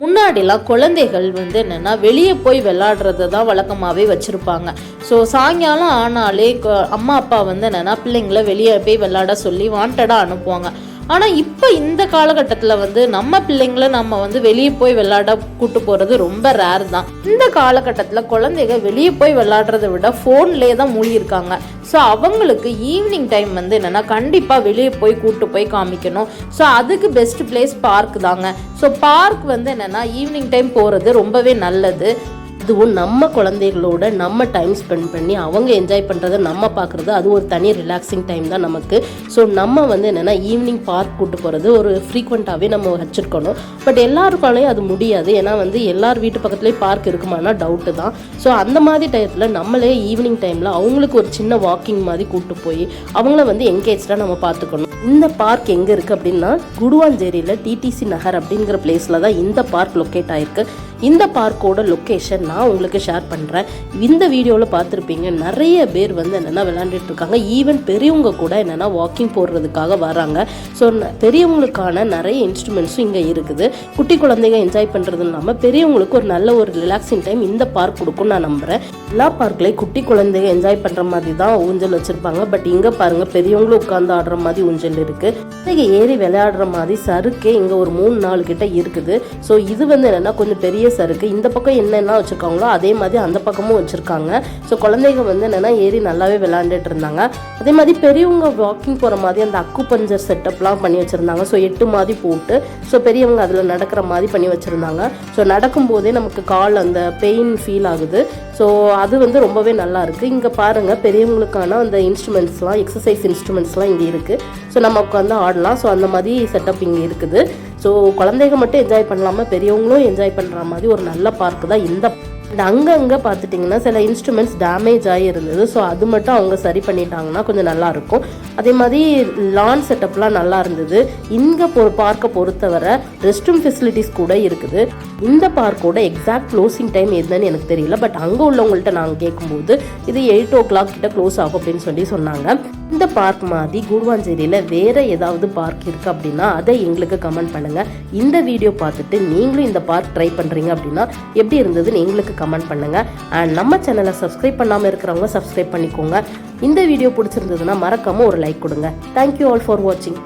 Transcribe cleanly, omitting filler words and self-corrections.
முன்னாடிலாம் குழந்தைகள் வந்து என்னென்னா வெளியே போய் விளையாடுறது தான் வழக்கமாகவே வச்சுருப்பாங்க. ஸோ சாயங்காலம் ஆனாலே அம்மா அப்பா வந்து என்னென்னா பிள்ளைங்கள வெளியே போய் விளையாட சொல்லி வாண்டடாக அனுப்புவாங்க. ஆனால் இப்போ இந்த காலகட்டத்தில் வந்து நம்ம பிள்ளைங்கள நம்ம வந்து வெளியே போய் விளையாட கூட்டு போகிறது ரொம்ப ரேர் தான். இந்த காலகட்டத்தில் குழந்தைங்க வெளியே போய் விளையாடுறத விட ஃபோன்லேயே தான் மூழ்கியிருக்காங்க. ஸோ அவங்களுக்கு ஈவினிங் டைம் வந்து என்னென்னா கண்டிப்பாக வெளியே போய் கூட்டு போய் காமிக்கணும். ஸோ அதுக்கு பெஸ்ட் பிளேஸ் பார்க் தாங்க. ஸோ பார்க் வந்து என்னென்னா ஈவினிங் டைம் போகிறது ரொம்பவே நல்லது. அதுவும் நம்ம குழந்தைகளோட நம்ம டைம் ஸ்பெண்ட் பண்ணி அவங்க என்ஜாய் பண்ணுறதை நம்ம பார்க்குறது அது ஒரு தனி ரிலாக்ஸிங் டைம் தான் நமக்கு. ஸோ நம்ம வந்து என்னென்னா ஈவினிங் பார்க் கூட்டு போகிறது ஒரு ஃப்ரீக்வெண்ட்டாகவே நம்ம வச்சுருக்கணும். பட் எல்லாருக்காலையும் அது முடியாது. ஏன்னா வந்து எல்லார் வீட்டு பக்கத்துலேயே பார்க் இருக்குமானா டவுட்டு தான். ஸோ அந்த மாதிரி டயத்தில் நம்மளே ஈவினிங் டைமில் அவங்களுக்கு ஒரு சின்ன வாக்கிங் மாதிரி கூட்டு போய் அவங்கள வந்து என்கேஜாக நம்ம பார்த்துக்கணும். இந்த பார்க் எங்கே இருக்குது அப்படின்னா குடுவாஞ்சேரியில் டிடிசி நகர் அப்படிங்கிற பிளேஸில் தான் இந்த பார்க் லொக்கேட் ஆகிருக்கு. இந்த பார்க்கோட லொக்கேஷன் நான் உங்களுக்கு ஷேர் பண்ணுறேன். இந்த வீடியோவில் பார்த்துருப்பீங்க நிறைய பேர் வந்து என்னென்னா விளையாண்டுட்டு இருக்காங்க. ஈவன் பெரியவங்க கூட என்னென்னா வாக்கிங் போடுறதுக்காக வராங்க. ஸோ பெரியவங்களுக்கான நிறைய இன்ஸ்ட்ருமெண்ட்ஸும் இங்கே இருக்குது. குட்டி குழந்தைங்க என்ஜாய் பண்ணுறது இல்லாமல் பெரியவங்களுக்கு ஒரு நல்ல ஒரு ரிலாக்ஸிங் டைம் இந்த பார்க் கொடுக்கும் நான் நம்புகிறேன். எல்லா பார்க்லேயும் குட்டி குழந்தைங்க என்ஜாய் பண்ணுற மாதிரி தான் ஊஞ்சல் வச்சுருப்பாங்க. பட் இங்கே பாருங்கள் பெரியவங்களும் உட்காந்து ஆடுற மாதிரி ஊஞ்சல் இருக்குது. இங்கே ஏறி விளையாடுற மாதிரி சறுக்கே இங்கே ஒரு 3-4 கிட்ட இருக்குது. ஸோ இது வந்து என்னென்னா கொஞ்சம் பெரிய சறுக்கு. இந்த பக்கம் என்னென்ன வச்சுருக்காங்களோ அதே மாதிரி அந்த பக்கமும் வச்சுருக்காங்க. ஸோ குழந்தைங்க வந்து என்னென்னா ஏறி நல்லாவே விளையாண்டுட்டு இருந்தாங்க. அதே மாதிரி பெரியவங்க வாக்கிங் போகிற மாதிரி அந்த அக்கு பஞ்சர் செட்டப்லாம் பண்ணி வச்சுருந்தாங்க. ஸோ 8 மாதிரி போட்டு ஸோ பெரியவங்க அதில் நடக்கிற மாதிரி பண்ணி வச்சுருந்தாங்க. ஸோ நடக்கும்போதே நமக்கு கால் அந்த பெயின் ஃபீல் ஆகுது. ஸோ அது வந்து ரொம்பவே நல்லா இருக்குது. இங்கே பாருங்கள் பெரியவங்களுக்கான அந்த இன்ஸ்ட்ருமெண்ட்ஸ்லாம் எக்ஸசைஸ் இன்ஸ்ட்ருமெண்ட்ஸ்லாம் இங்கே இருக்குது. ஸோ நம்ம உட்காந்து ஆடலாம். ஸோ அந்த மாதிரி செட்டப் இங்கே இருக்குது. ஸோ குழந்தைங்க மட்டும் என்ஜாய் பண்ணலாமல் பெரியவங்களும் என்ஜாய் பண்ணுற மாதிரி ஒரு நல்ல பார்க்கு தான் இந்த. அங்கங்கே பார்த்துட்டிங்கன்னா சில இன்ஸ்ட்ருமெண்ட்ஸ் டேமேஜ் ஆகி இருந்தது. ஸோ அது மட்டும் அவங்க சரி பண்ணிட்டாங்கன்னா கொஞ்சம் நல்லாயிருக்கும். அதே மாதிரி லான் செட்டப்லாம் நல்லா இருந்தது. இங்கே பார்க்கை பொறுத்தவரை ரெஸ்ட் ரூம் ஃபெசிலிட்டிஸ் கூட இருக்குது. இந்த பார்க்கோட எக்ஸாக்ட் க்ளோசிங் டைம் எதுன்னு எனக்கு தெரியல. பட் அங்கே உள்ளவங்கள்ட்ட நாங்கள் கேட்கும்போது இது 8 o'clock கிட்ட க்ளோஸ் ஆகும் அப்படின்னு சொன்னாங்க. இந்த பார்க் மாதிரி குடுவாஞ்சேரியில் வேறு ஏதாவது பார்க் இருக்குது அப்படின்னா அதை எங்களுக்கு கமெண்ட் பண்ணுங்கள். இந்த வீடியோ பார்த்துட்டு நீங்களும் இந்த பார்க் ட்ரை பண்ணுறீங்க அப்படின்னா எப்படி இருந்ததுன்னு எங்களுக்கு கமெண்ட் பண்ணுங்கள். அண்ட் நம்ம சேனலை சப்ஸ்கிரைப் பண்ணாமல் இருக்கிறவங்க சப்ஸ்கிரைப் பண்ணிக்கோங்க. இந்த வீடியோ பிடிச்சிருந்ததுன்னா மறக்காமல் ஒரு லைக் கொடுங்க. தேங்க்யூ ஆல் ஃபார் வாட்சிங்.